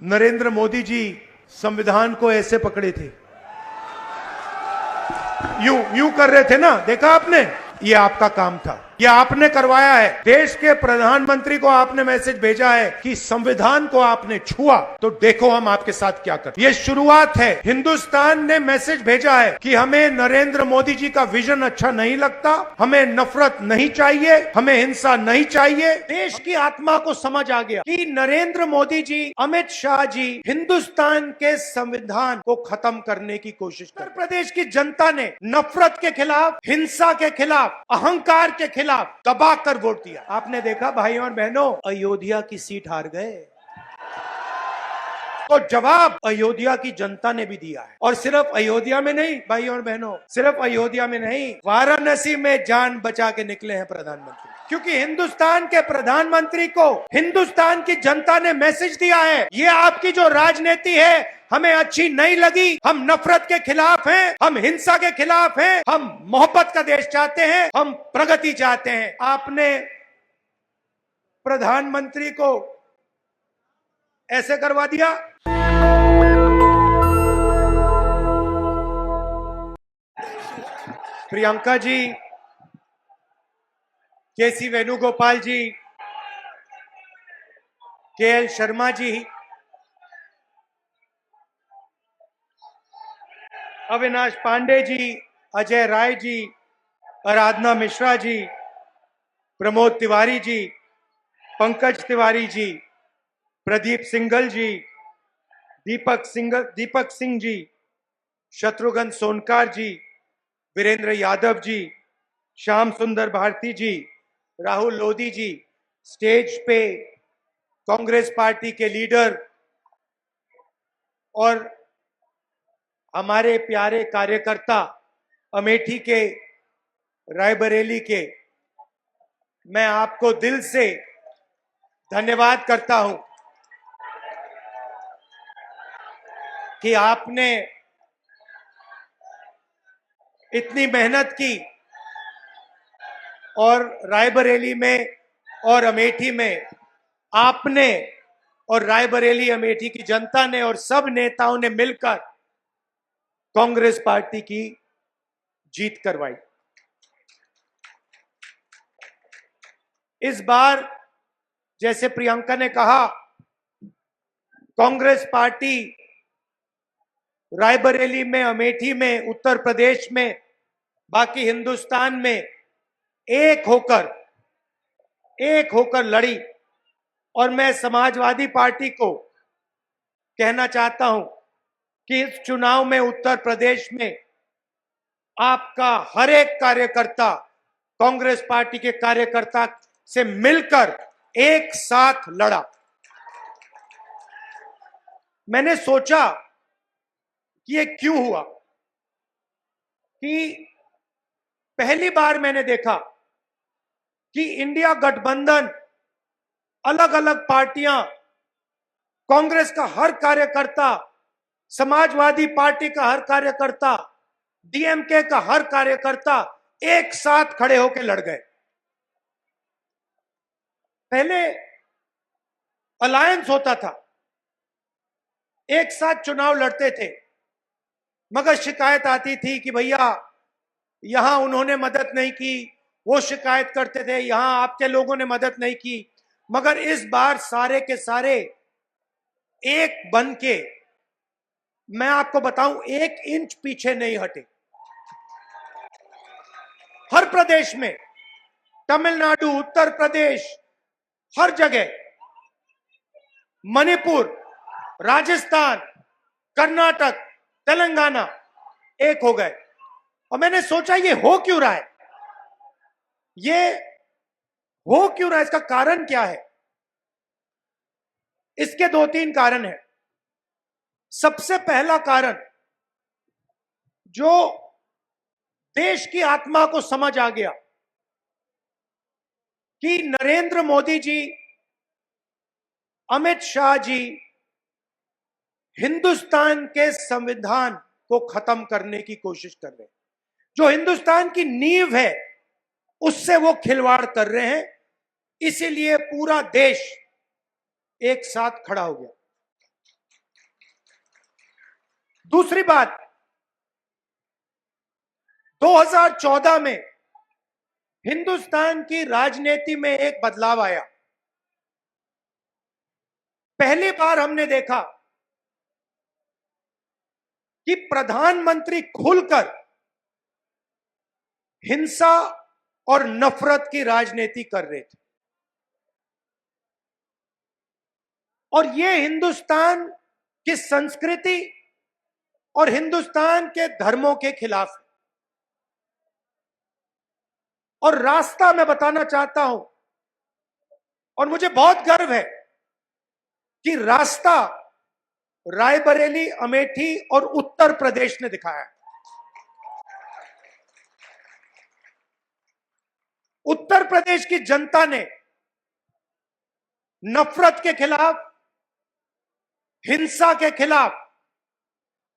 नरेंद्र मोदी जी संविधान को ऐसे पकड़े थे, यूं यूं कर रहे थे ना, देखा आपने? ये आपका काम था, ये आपने करवाया है। देश के प्रधानमंत्री को आपने मैसेज भेजा है कि संविधान को आपने छुआ तो देखो हम आपके साथ क्या करते। ये शुरुआत है। हिंदुस्तान ने मैसेज भेजा है कि हमें नरेंद्र मोदी जी का विजन अच्छा नहीं लगता, हमें नफरत नहीं चाहिए, हमें हिंसा नहीं चाहिए। देश की आत्मा को समझ आ गया कि नरेंद्र मोदी जी, अमित शाह जी हिंदुस्तान के संविधान को खत्म करने की कोशिश कर। उत्तर प्रदेश की जनता ने नफरत के खिलाफ, हिंसा के खिलाफ, अहंकार के खिलाफ दबाकर वोट दिया। आपने देखा भाइयों और बहनों, अयोध्या की सीट हार गए, तो जवाब अयोध्या की जनता ने भी दिया है। और सिर्फ अयोध्या में नहीं भाइयों और बहनों, सिर्फ अयोध्या में नहीं, वाराणसी में जान बचा के निकले हैं प्रधानमंत्री। क्योंकि हिंदुस्तान के प्रधानमंत्री को हिंदुस्तान की जनता ने मैसेज दिया है, ये आपकी जो राजनीति है हमें अच्छी नहीं लगी, हम नफरत के खिलाफ हैं, हम हिंसा के खिलाफ हैं, हम मोहब्बत का देश चाहते हैं, हम प्रगति चाहते हैं। आपने प्रधानमंत्री को ऐसे करवा दिया। प्रियंका जी, केसी वेणुगोपाल जी, केएल शर्मा जी, अविनाश पांडे जी, अजय राय जी, आराधना मिश्रा जी, प्रमोद तिवारी जी, पंकज तिवारी जी, प्रदीप सिंघल जी, दीपक सिंह जी, शत्रुघ्न सोनकार जी, वीरेंद्र यादव जी, श्याम सुंदर भारती जी, राहुल लोधी जी, स्टेज पे कांग्रेस पार्टी के लीडर और हमारे प्यारे कार्यकर्ता अमेठी के, रायबरेली के, मैं आपको दिल से धन्यवाद करता हूं कि आपने इतनी मेहनत की और रायबरेली में और अमेठी में आपने और रायबरेली अमेठी की जनता ने और सब नेताओं ने मिलकर कांग्रेस पार्टी की जीत करवाई। इस बार जैसे प्रियंका ने कहा, कांग्रेस पार्टी रायबरेली में, अमेठी में, उत्तर प्रदेश में, बाकी हिंदुस्तान में एक होकर लड़ी। और मैं समाजवादी पार्टी को कहना चाहता हूं कि इस चुनाव में उत्तर प्रदेश में आपका हर एक कार्यकर्ता कांग्रेस पार्टी के कार्यकर्ता से मिलकर एक साथ लड़ा। मैंने सोचा कि ये क्यों हुआ, कि पहली बार मैंने देखा कि इंडिया गठबंधन, अलग अलग पार्टियां, कांग्रेस का हर कार्यकर्ता, समाजवादी पार्टी का हर कार्यकर्ता, डीएमके का हर कार्यकर्ता एक साथ खड़े होकर लड़ गए। पहले अलायंस होता था, एक साथ चुनाव लड़ते थे, मगर शिकायत आती थी कि भैया यहां उन्होंने मदद नहीं की, वो शिकायत करते थे यहां आपके लोगों ने मदद नहीं की। मगर इस बार सारे के सारे एक बन के, मैं आपको बताऊं, 1 इंच पीछे नहीं हटे। हर प्रदेश में, तमिलनाडु, उत्तर प्रदेश, हर जगह, मणिपुर, राजस्थान, कर्नाटक, तेलंगाना एक हो गए। और मैंने सोचा ये हो क्यों रहा है, ये हो क्यों रहा है, इसका कारण क्या है? इसके 2-3 कारण हैं। सबसे पहला कारण, जो देश की आत्मा को समझ आ गया कि नरेंद्र मोदी जी, अमित शाह जी हिंदुस्तान के संविधान को खत्म करने की कोशिश कर रहे हैं। जो हिंदुस्तान की नींव है उससे वो खिलवाड़ कर रहे हैं। इसीलिए पूरा देश एक साथ खड़ा हो गया। दूसरी बात, 2014 में हिंदुस्तान की राजनीति में एक बदलाव आया। पहली बार हमने देखा कि प्रधानमंत्री खुलकर हिंसा और नफरत की राजनीति कर रहे थे, और यह हिंदुस्तान की संस्कृति और हिंदुस्तान के धर्मों के खिलाफ है। और रास्ता मैं बताना चाहता हूं, और मुझे बहुत गर्व है कि रास्ता रायबरेली, अमेठी और उत्तर प्रदेश ने दिखाया है। उत्तर प्रदेश की जनता ने नफरत के खिलाफ, हिंसा के खिलाफ,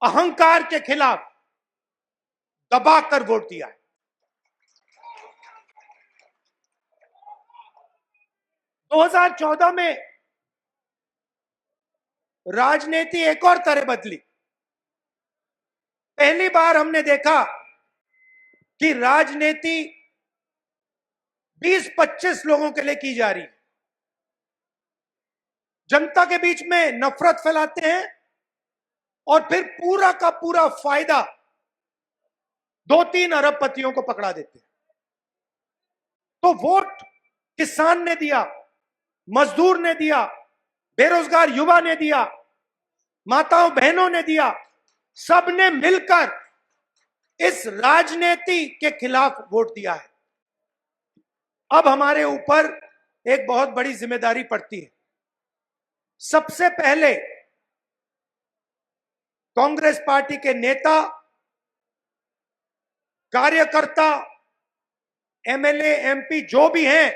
अहंकार के खिलाफ दबाकर वोट दिया है। 2014 में राजनीति एक और तरह बदली। पहली बार हमने देखा कि राजनीति 20-25 लोगों के लिए की जा रही है। जनता के बीच में नफरत फैलाते हैं और फिर पूरा का पूरा फायदा 2-3 अरबपतियों को पकड़ा देते हैं। तो वोट किसान ने दिया, मजदूर ने दिया, बेरोजगार युवा ने दिया, माताओं बहनों ने दिया, सबने मिलकर इस राजनीति के खिलाफ वोट दिया है। अब हमारे ऊपर एक बहुत बड़ी जिम्मेदारी पड़ती है। सबसे पहले कांग्रेस पार्टी के नेता, कार्यकर्ता, एमएलए, एमपी जो भी हैं,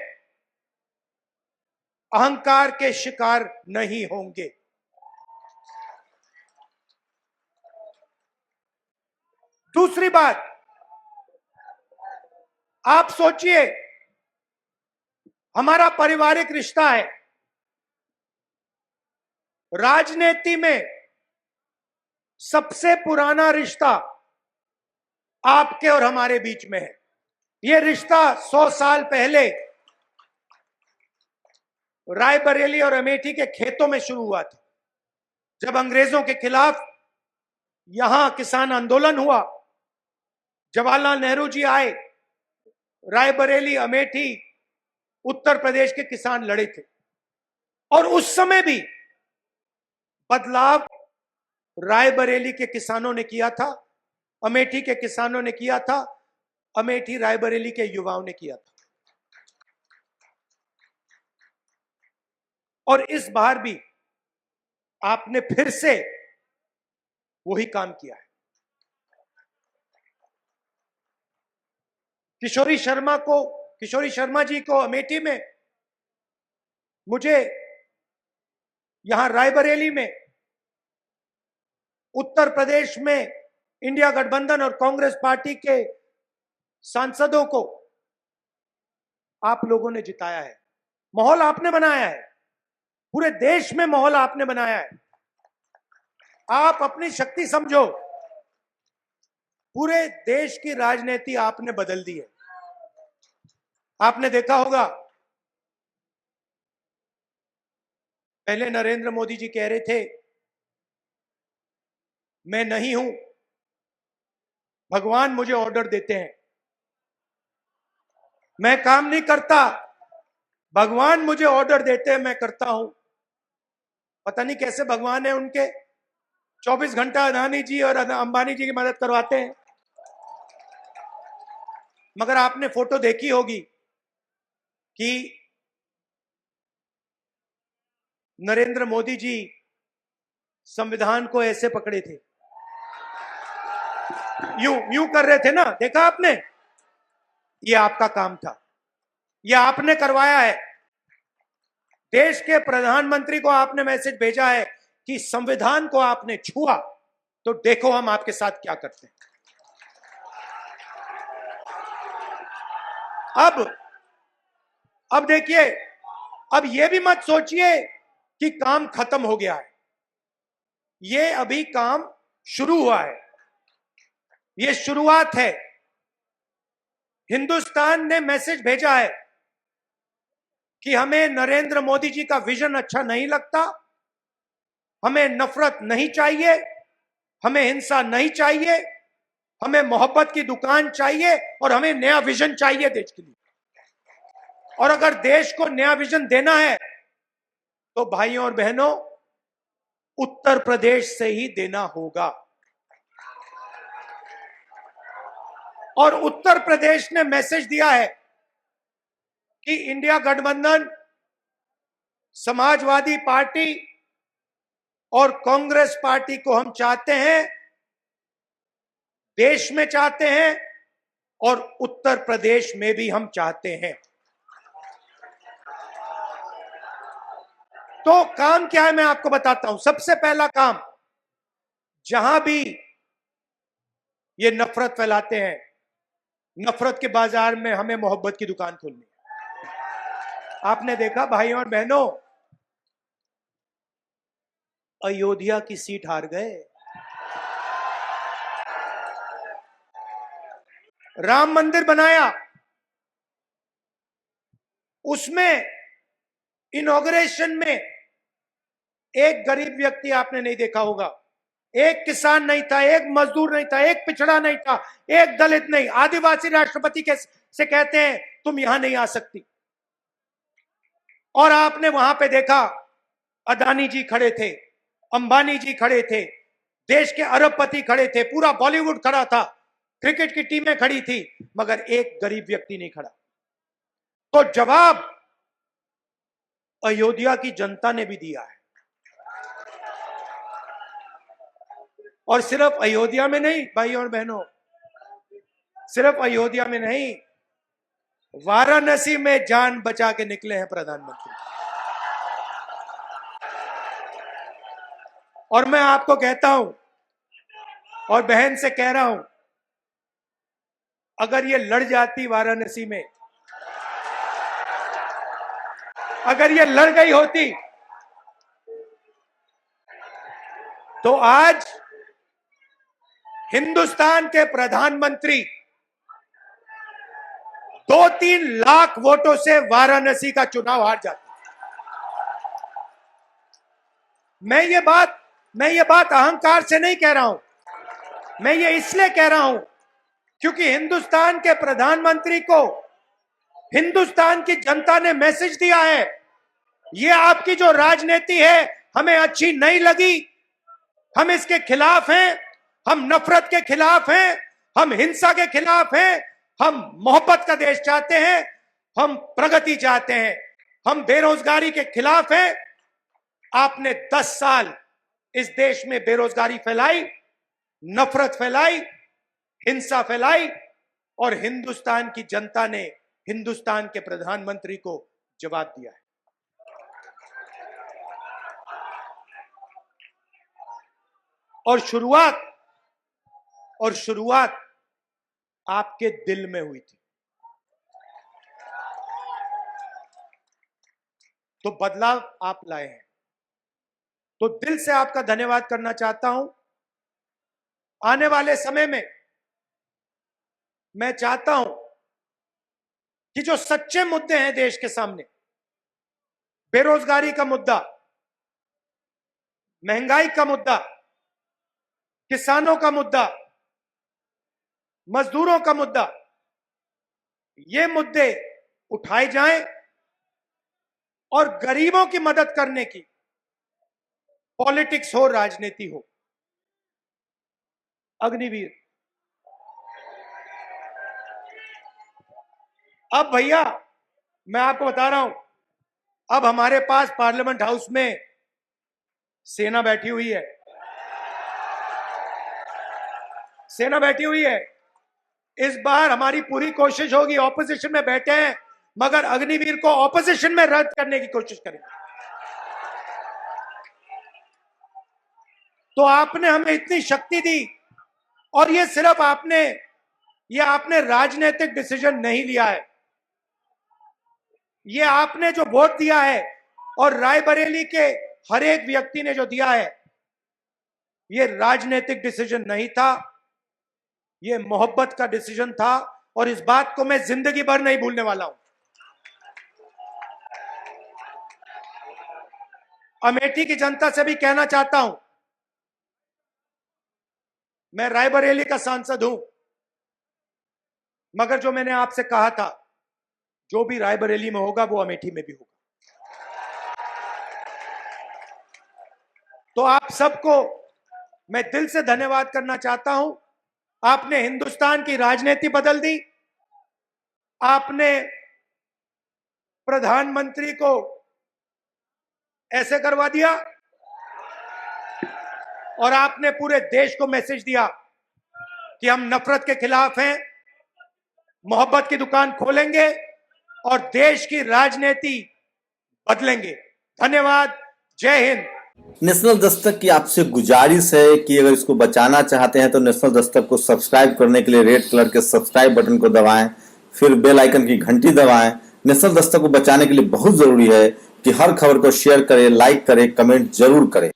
अहंकार के शिकार नहीं होंगे। दूसरी बात, आप सोचिए, हमारा पारिवारिक रिश्ता है। राजनीति में सबसे पुराना रिश्ता आपके और हमारे बीच में है। यह रिश्ता 100 साल पहले रायबरेली और अमेठी के खेतों में शुरू हुआ था, जब अंग्रेजों के खिलाफ यहां किसान आंदोलन हुआ। जवाहरलाल नेहरू जी आए, रायबरेली, अमेठी, उत्तर प्रदेश के किसान लड़े थे, और उस समय भी बदलाव रायबरेली के किसानों ने किया था, अमेठी के किसानों ने किया था, अमेठी रायबरेली के युवाओं ने किया था। और इस बार भी आपने फिर से वही काम किया है। किशोरी शर्मा जी को अमेठी में, मुझे यहां रायबरेली में, उत्तर प्रदेश में इंडिया गठबंधन और कांग्रेस पार्टी के सांसदों को आप लोगों ने जिताया है। माहौल आपने बनाया है, पूरे देश में माहौल आपने बनाया है। आप अपनी शक्ति समझो, पूरे देश की राजनीति आपने बदल दी है। आपने देखा होगा, पहले नरेंद्र मोदी जी कह रहे थे, मैं नहीं हूं, भगवान मुझे ऑर्डर देते हैं, मैं काम नहीं करता, भगवान मुझे ऑर्डर देते हैं, मैं करता हूं। पता नहीं कैसे भगवान है उनके, 24 घंटा अदानी जी और अंबानी जी की मदद करवाते हैं। मगर आपने फोटो देखी होगी कि नरेंद्र मोदी जी संविधान को ऐसे पकड़े थे, यूं कर रहे थे ना, देखा आपने? ये आपका काम था, ये आपने करवाया है। देश के प्रधानमंत्री को आपने मैसेज भेजा है कि संविधान को आपने छुआ तो देखो हम आपके साथ क्या करते हैं। अब देखिए, अब ये भी मत सोचिए कि काम खत्म हो गया है। ये अभी काम शुरू हुआ है, ये शुरुआत है। हिंदुस्तान ने मैसेज भेजा है कि हमें नरेंद्र मोदी जी का विजन अच्छा नहीं लगता, हमें नफरत नहीं चाहिए, हमें हिंसा नहीं चाहिए, हमें मोहब्बत की दुकान चाहिए और हमें नया विजन चाहिए देश के लिए। और अगर देश को नया विजन देना है तो भाइयों और बहनों, उत्तर प्रदेश से ही देना होगा। और उत्तर प्रदेश ने मैसेज दिया है कि इंडिया गठबंधन, समाजवादी पार्टी और कांग्रेस पार्टी को हम चाहते हैं, देश में चाहते हैं और उत्तर प्रदेश में भी हम चाहते हैं। तो काम क्या है मैं आपको बताता हूं। सबसे पहला काम, जहां भी ये नफरत फैलाते हैं, नफरत के बाजार में हमें मोहब्बत की दुकान खोलनी है। आपने देखा भाइयों और बहनों, अयोध्या की सीट हार गए, राम मंदिर बनाया, उसमें इनॉग्रेशन में एक गरीब व्यक्ति आपने नहीं देखा होगा, एक किसान नहीं था, एक मजदूर नहीं था, एक पिछड़ा नहीं था, एक दलित नहीं, आदिवासी राष्ट्रपति से कहते हैं तुम यहां नहीं आ सकती। और आपने वहां पे देखा, अदानी जी खड़े थे, अंबानी जी खड़े थे, देश के अरबपति खड़े थे, पूरा बॉलीवुड खड़ा था, क्रिकेट की टीमें खड़ी थी, मगर एक गरीब व्यक्ति नहीं खड़ा। तो जवाब अयोध्या की जनता ने भी दिया है। और सिर्फ अयोध्या में नहीं भाइयों और बहनों, सिर्फ अयोध्या में नहीं, वाराणसी में जान बचा के निकले हैं प्रधानमंत्री। और मैं आपको कहता हूं और बहन से कह रहा हूं, अगर ये लड़ जाती वाराणसी में, अगर ये लड़ गई होती, तो आज हिंदुस्तान के प्रधानमंत्री 2-3 लाख वोटों से वाराणसी का चुनाव हार जाते। मैं ये बात अहंकार से नहीं कह रहा हूं, मैं ये इसलिए कह रहा हूं क्योंकि हिंदुस्तान के प्रधानमंत्री को हिंदुस्तान की जनता ने मैसेज दिया है, ये आपकी जो राजनीति है हमें अच्छी नहीं लगी, हम इसके खिलाफ हैं, हम नफरत के खिलाफ हैं, हम हिंसा के खिलाफ हैं, हम मोहब्बत का देश चाहते हैं, हम प्रगति चाहते हैं, हम बेरोजगारी के खिलाफ हैं। आपने 10 साल इस देश में बेरोजगारी फैलाई, नफरत फैलाई, हिंसा फैलाई, और हिंदुस्तान की जनता ने हिंदुस्तान के प्रधानमंत्री को जवाब दिया है। और शुरुआत आपके दिल में हुई थी। तो बदलाव आप लाए हैं, तो दिल से आपका धन्यवाद करना चाहता हूं। आने वाले समय में मैं चाहता हूं कि जो सच्चे मुद्दे हैं देश के सामने, बेरोजगारी का मुद्दा, महंगाई का मुद्दा, किसानों का मुद्दा, मजदूरों का मुद्दा, ये मुद्दे उठाए जाएं और गरीबों की मदद करने की पॉलिटिक्स हो, राजनीति हो। अग्निवीर, अब भैया मैं आपको बता रहा हूं, अब हमारे पास पार्लियामेंट हाउस में सेना बैठी हुई है, सेना बैठी हुई है। इस बार हमारी पूरी कोशिश होगी, ऑपोजिशन में बैठे हैं मगर अग्निवीर को ऑपोजिशन में रद्द करने की कोशिश करेंगे। तो आपने हमें इतनी शक्ति दी, और ये सिर्फ आपने राजनीतिक डिसीजन नहीं लिया है, ये आपने जो वोट दिया है और रायबरेली के हर एक व्यक्ति ने जो दिया है, ये राजनीतिक डिसीजन नहीं था, ये मोहब्बत का डिसीजन था और इस बात को मैं जिंदगी भर नहीं भूलने वाला हूं। अमेठी की जनता से भी कहना चाहता हूं, मैं रायबरेली का सांसद हूं, मगर जो मैंने आपसे कहा था, जो भी रायबरेली में होगा वो अमेठी में भी होगा। तो आप सबको मैं दिल से धन्यवाद करना चाहता हूं। आपने हिंदुस्तान की राजनीति बदल दी, आपने प्रधानमंत्री को ऐसे करवा दिया और आपने पूरे देश को मैसेज दिया कि हम नफरत के खिलाफ हैं, मोहब्बत की दुकान खोलेंगे और देश की राजनीति बदलेंगे। धन्यवाद। जय हिंद। नेशनल दस्तक की आपसे गुजारिश है कि अगर इसको बचाना चाहते हैं तो नेशनल दस्तक को सब्सक्राइब करने के लिए रेड कलर के सब्सक्राइब बटन को दबाएं, फिर बेल आइकन की घंटी दबाएं। नेशनल दस्तक को बचाने के लिए बहुत जरूरी है कि हर खबर को शेयर करें, लाइक करें, कमेंट जरूर करें।